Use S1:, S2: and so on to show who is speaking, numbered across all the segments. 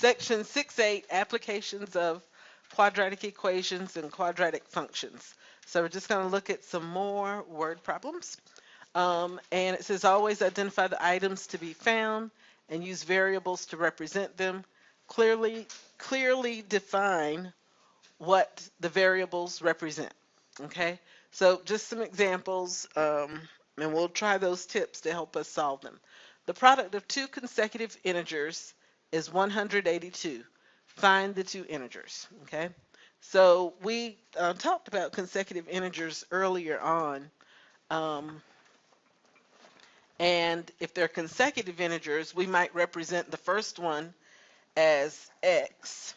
S1: Section 6.8, applications of quadratic equations and quadratic functions. So we're just going to look at some more word problems. And it says always identify the items to be found and use variables to represent them. Clearly define what the variables represent. Okay, so just some examples, and we'll try those tips to help us solve them. The product of two consecutive integers is 182. Find the two integers. Okay, so we talked about consecutive integers earlier on, and if they're consecutive integers, we might represent the first one as x,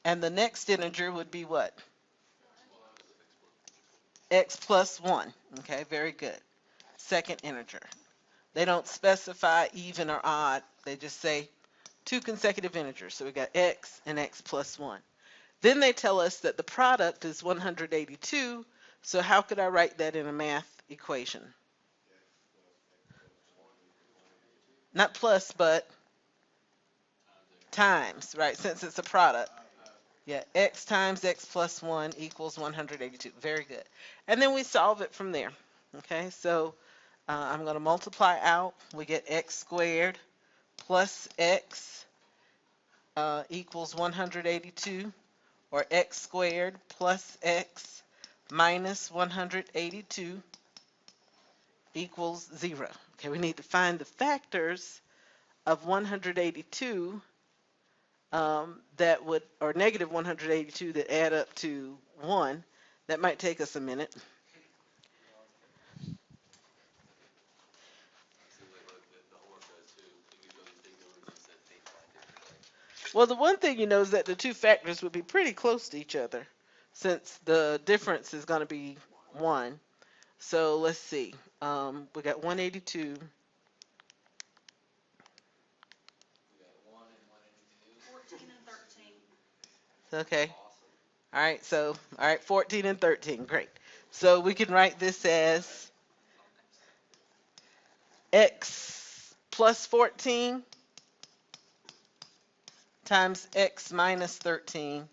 S1: and the next integer would be what? X plus 1. Okay, very good. Second integer. They don't specify even or odd. They just say two consecutive integers. So we got x and x plus 1. Then they tell us that the product is 182. So how could I write that in a math equation? Not plus, but times, right? Since it's a product. Yeah, x times x plus 1 equals 182. Very good. And then we solve it from there. Okay, so I'm going to multiply out. We get x squared plus x equals 182, or x squared plus x minus 182 equals 0. Okay, we need to find the factors of 182 that would, or negative 182 that add up to 1. That might take us a minute. Well, the one thing you know is that the two factors would be pretty close to each other since the difference is going to be 1. So let's see. We got 182.
S2: 14 and 13.
S1: Okay. All right. So, all right, 14 and 13. Great. So we can write this as x plus 14 times x minus 13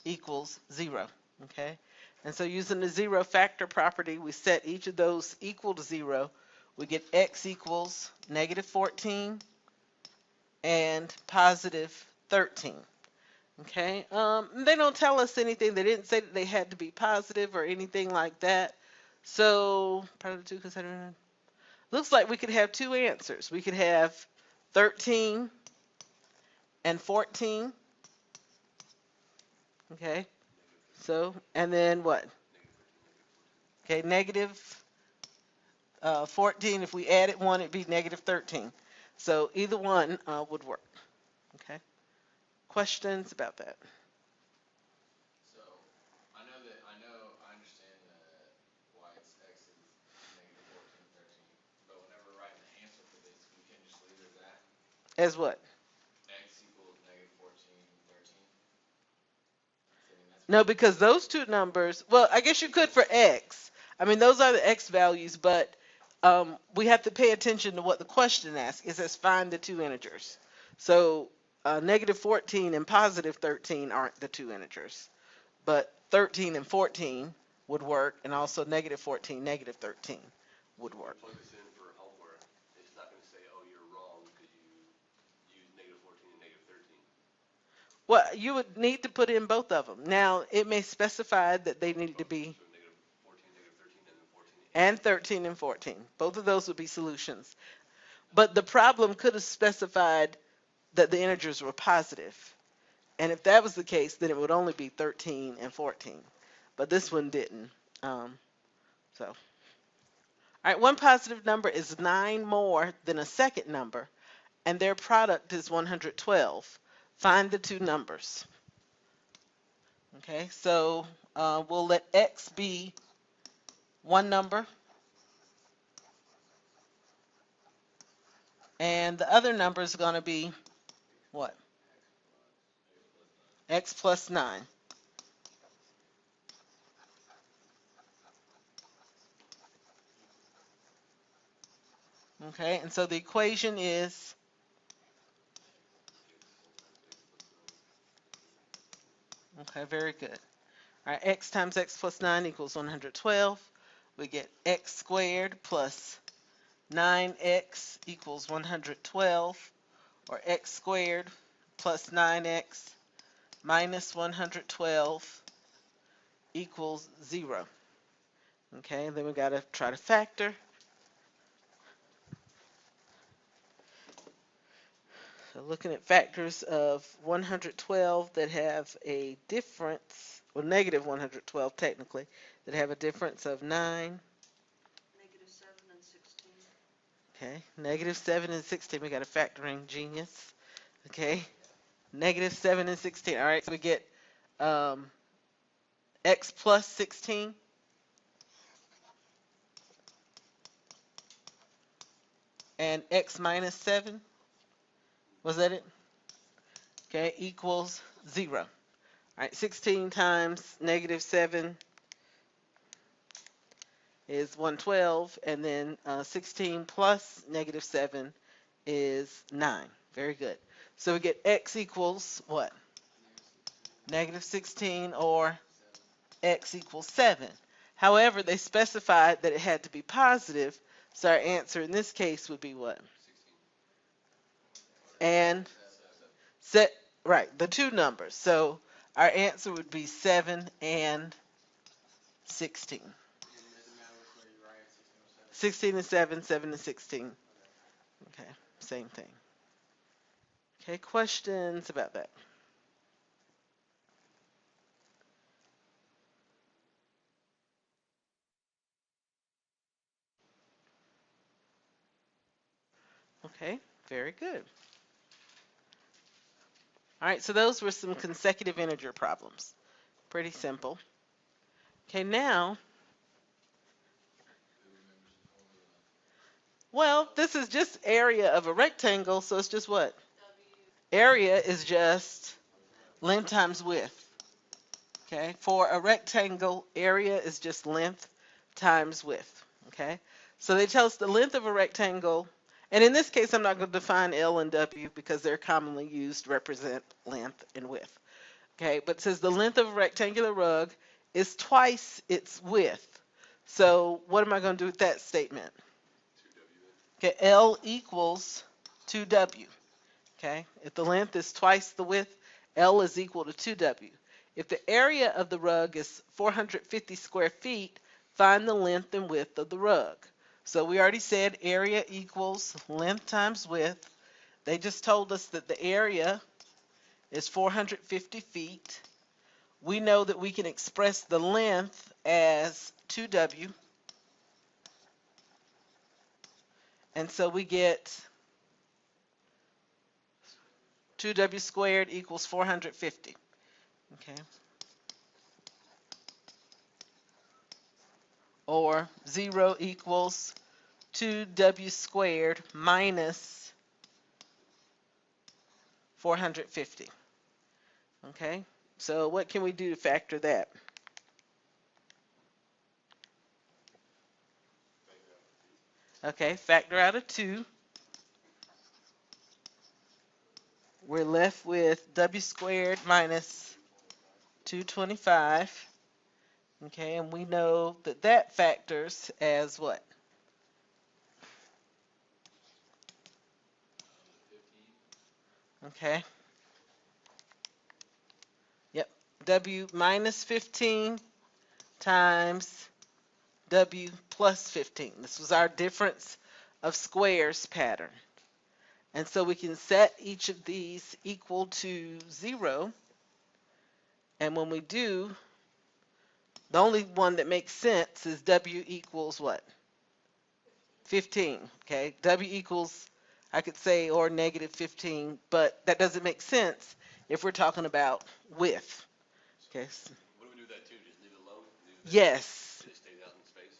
S1: equals 0. Okay. And so using the zero factor property, we set each of those equal to 0. We get x equals negative 14 and positive 13. Okay. They don't tell us anything. They didn't say that they had to be positive or anything like that. So part of the two considered. Looks like we could have two answers. We could have 13 and 14. Okay. So, and then what? Okay, negative 14. If we added 1, it'd be negative 13. So either one would work. Okay. Questions about that?
S3: So I understand why it's x is negative 14, 13. But whenever we're writing the answer for this, we can just leave it as that.
S1: As what?
S3: X equals negative 14, 13. So, I mean, that's
S1: No, because those two numbers, well, I guess you could for x. I mean, those are the x values, but we have to pay attention to what the question asks. It says find the two integers. So negative 14 and positive 13 aren't the two integers, but 13 and 14 would work, and also negative 14, negative 13 would work.
S4: Plug this in for homework. It's not going to say, "Oh, you're wrong because you used negative 14 and negative 13."
S1: Well, you would need to put in both of them. Now, it may specify that they need to be
S4: So negative 14, negative 13, and then 14.
S1: and 13 and 14. Both of those would be solutions. But the problem could have specified that the integers were positive. And if that was the case, then it would only be 13 and 14. But this one didn't. All right, one positive number is 9 more than a second number, and their product is 112. Find the two numbers. Okay, so we'll let x be one number, and the other number is going to be what? X plus 9. Okay, and so the equation is, okay, very good. All right, x times x plus 9 equals 112. We get x squared plus 9x equals 112, or x squared plus 9x minus 112 equals 0. Okay, and then we got to try to factor. So looking at factors of 112 that have a difference, or negative 112 technically, that have a difference of 9.
S2: -7 and 16.
S1: Okay, -7 and 16. We got a factoring genius. Okay, -7 and 16. All right, so we get um, x plus 16 and x minus 7. Was that it? Okay, equals 0. All right, 16 times -7 is 112, and then 16 plus -7 is 9. Very good. So we get x equals what? -16, or x equals 7. However, they specified that it had to be positive, so our answer in this case would be what?
S3: 16.
S1: And set, right, the two numbers. So our answer would be 7 and 16.
S3: It doesn't matter which way you write it, 16 or 7.
S1: 16 and 7, 7 and 16.
S3: Okay.
S1: Okay, same thing. Okay, questions about that? Okay, very good. All right, so those were some consecutive integer problems. Pretty simple. Okay, now,
S3: Who remembers the formula?
S1: well, this is just area of a rectangle, so it's just what?
S2: W.
S1: Area is just length times width. Okay, for a rectangle, area is just length times width. Okay, so they tell us the length of a rectangle, and in this case, I'm not going to define L and W because they're commonly used to represent length and width. Okay, but it says the length of a rectangular rug is twice its width. So what am I going to do with that statement?
S4: 2W then.
S1: Okay, L equals 2W. Okay, if the length is twice the width, L is equal to 2W. If the area of the rug is 450 square feet, find the length and width of the rug. So we already said area equals length times width. They just told us that the area is 450 feet. We know that we can express the length as 2W. And so we get 2W squared equals 450. Okay. Or 0 equals 2W squared minus 450. Okay. So what can we do to factor that? Okay, factor out of 2. We're left with W squared minus 225. Okay, and we know that that factors as what?
S3: 15.
S1: Okay. Yep. W minus 15 times W plus 15. This was our difference of squares pattern. And so we can set each of these equal to 0. And when we do, the only one that makes sense is W equals what? 15. Okay. W equals, I could say, or negative 15, but that doesn't make sense if we're talking about width. Okay.
S4: What do we do with that too? Just leave it alone? Leave that,
S1: Yes.
S4: it stays out in space?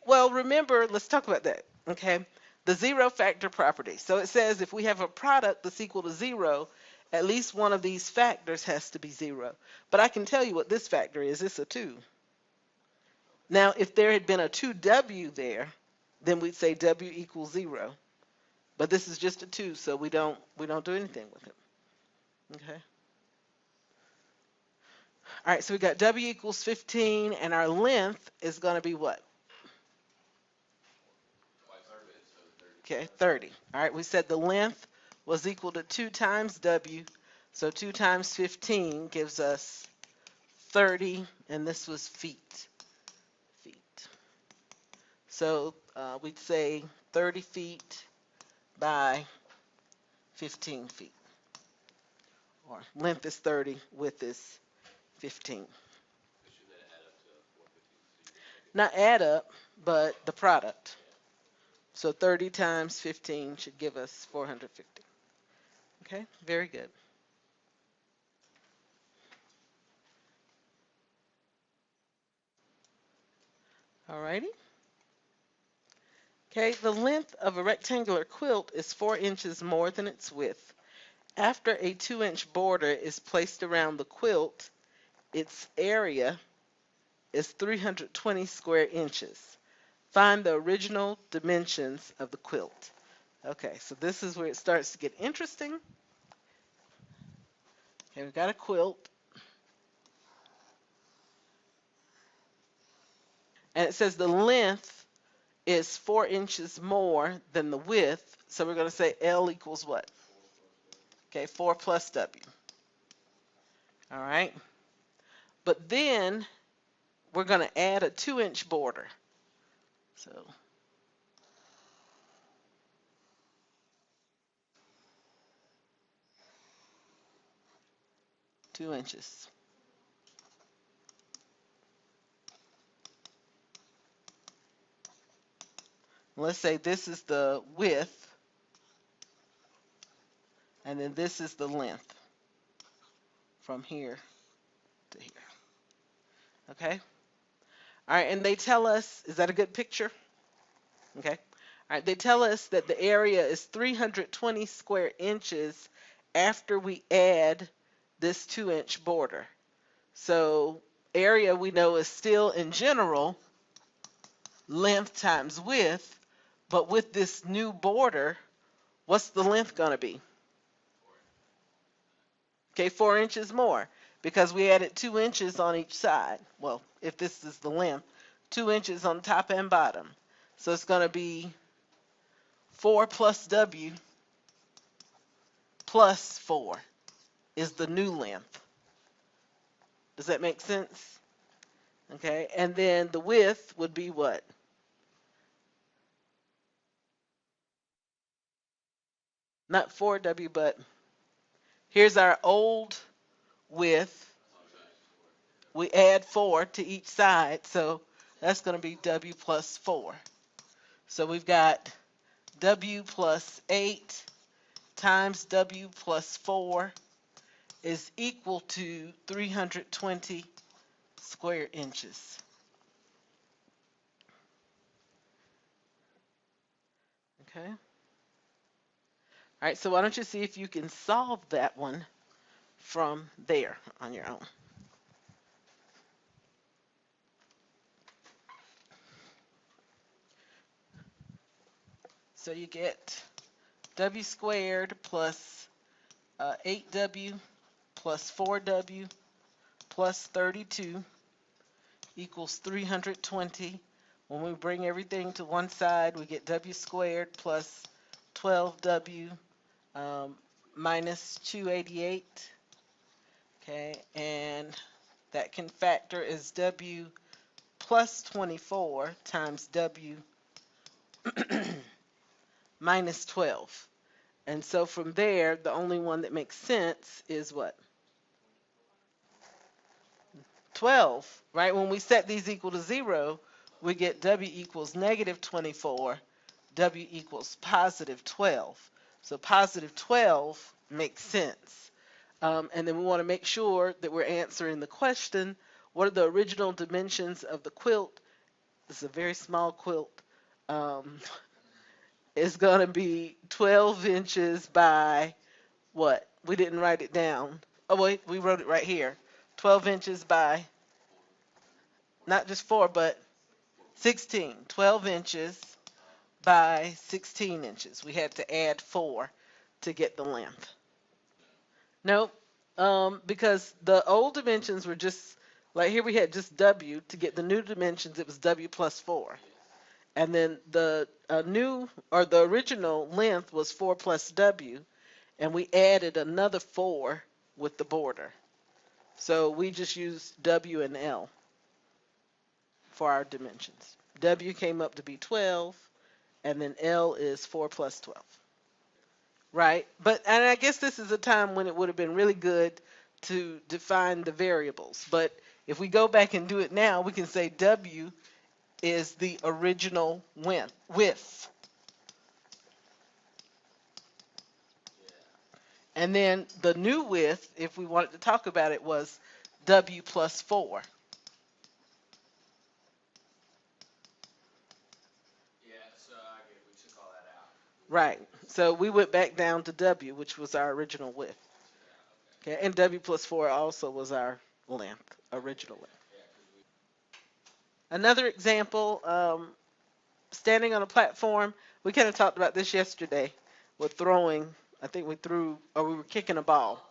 S1: Well, remember, let's talk about that. Okay. The zero factor property. So it says if we have a product that's equal to 0, at least one of these factors has to be 0. But I can tell you what this factor is. It's a 2. Now, if there had been a 2W there, then we'd say W equals 0. But this is just a 2, so we don't do anything with it. Okay. All right, so we got W equals 15, and our length is going to be what?
S3: Twice our bid, so 30.
S1: Okay, 30. All right, we said the length was equal to 2 times W, so 2 times 15 gives us 30, and this was feet. Feet. So we'd say 30 feet by 15 feet. Or length is 30, width is 15.
S4: But shouldn't that add up to 450? So you can make it.
S1: Not add up, but the product. So 30 times 15 should give us 450. Okay, very good. Alrighty. Okay, the length of a rectangular quilt is 4 inches more than its width. After a 2-inch border is placed around the quilt, its area is 320 square inches. Find the original dimensions of the quilt. Okay, so this is where it starts to get interesting. Okay, we've got a quilt, and it says the length is 4 inches more than the width, so we're going to say L equals what? Okay, 4 plus W. All right. But then we're going to add a 2-inch border. So 2 inches. Let's say this is the width, and then this is the length from here to here. Okay? All right, and they tell us, is that a good picture? Okay. All right, they tell us that the area is 320 square inches after we add this 2-inch border. So area we know is still in general length times width, but with this new border, what's the length going to be? Okay, 4 inches more because we added 2 inches on each side. Well, if this is the length, 2 inches on top and bottom. So it's going to be 4 plus W plus 4 is the new length. Does that make sense? Okay, and then the width would be what? Not 4W, but here's our old width. We add 4 to each side, so that's going to be W plus 4. So we've got W plus 8 times W plus 4 is equal to 320 square inches. Okay. All right, so why don't you see if you can solve that one from there on your own. So you get W squared plus 8W plus 4W plus 32 equals 320. When we bring everything to one side, we get W squared plus 12W minus 288. Okay, and that can factor as W plus 24 times W minus 12. And so from there, the only one that makes sense is what? 12, right? When we set these equal to 0, we get W equals negative 24, W equals positive 12. So positive 12 makes sense. And then we want to make sure that we're answering the question, what are the original dimensions of the quilt? This is a very small quilt. It's going to be 12 inches by what? We didn't write it down. Oh, wait, we wrote it right here. 12 inches by not just 4, but 16. 12 inches by 16 inches. We had to add 4 to get the length. Nope. Because the old dimensions were just like here we had just W. To get the new dimensions, it was W plus 4. And then the new or the original length was 4 plus W, and we added another 4 with the border. So we just used W and L for our dimensions. W came up to be 12, and then L is 4 plus 12. Right? And I guess this is a time when it would have been really good to define the variables. But if we go back and do it now, we can say W is the original width. And then the new width, if we wanted to talk about it, was W plus 4.
S3: Yeah, so I get we took all that out.
S1: Right. So we went back down to W, which was our original width.
S3: Yeah, okay.
S1: Okay. And W plus 4 also was our length, original length.
S3: Yeah, 'cause we
S1: Another example, standing on a platform. We kind of talked about this yesterday with throwing. I think we were kicking a ball.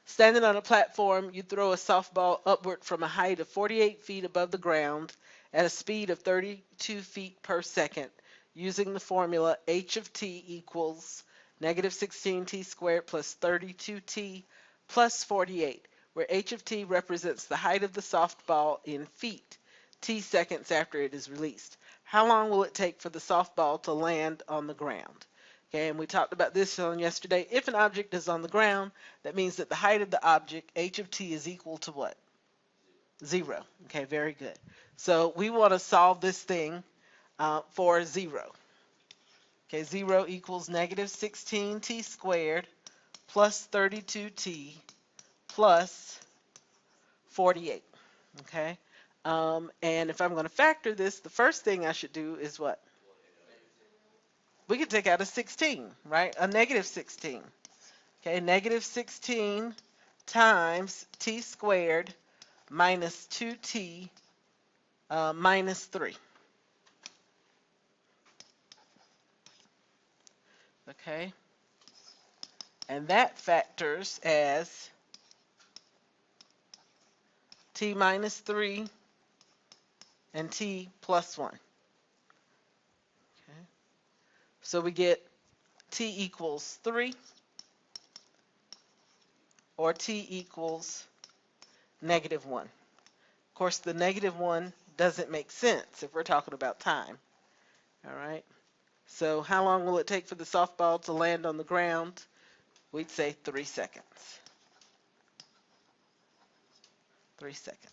S1: Standing on a platform, you throw a softball upward from a height of 48 feet above the ground at a speed of 32 feet per second using the formula h of t equals negative 16t squared plus 32t plus 48, where h of t represents the height of the softball in feet, t seconds after it is released. How long will it take for the softball to land on the ground? Okay, and we talked about this on yesterday. If an object is on the ground, that means that the height of the object, h of t, is equal to what? 0. Okay, very good. So we want to solve this thing for 0. Okay, 0 equals negative 16t squared plus 32t plus 48. Okay, and if I'm going to factor this, the first thing I should do is what? We could take out a 16, right? A negative 16. Okay, negative 16 times t squared minus 2t minus 3. Okay, and that factors as t minus 3 and t plus 1. Okay, so we get t equals 3 or t equals negative 1. Of course, the negative 1 doesn't make sense if we're talking about time. All right. So how long will it take for the softball to land on the ground? We'd say 3 seconds. 3 seconds.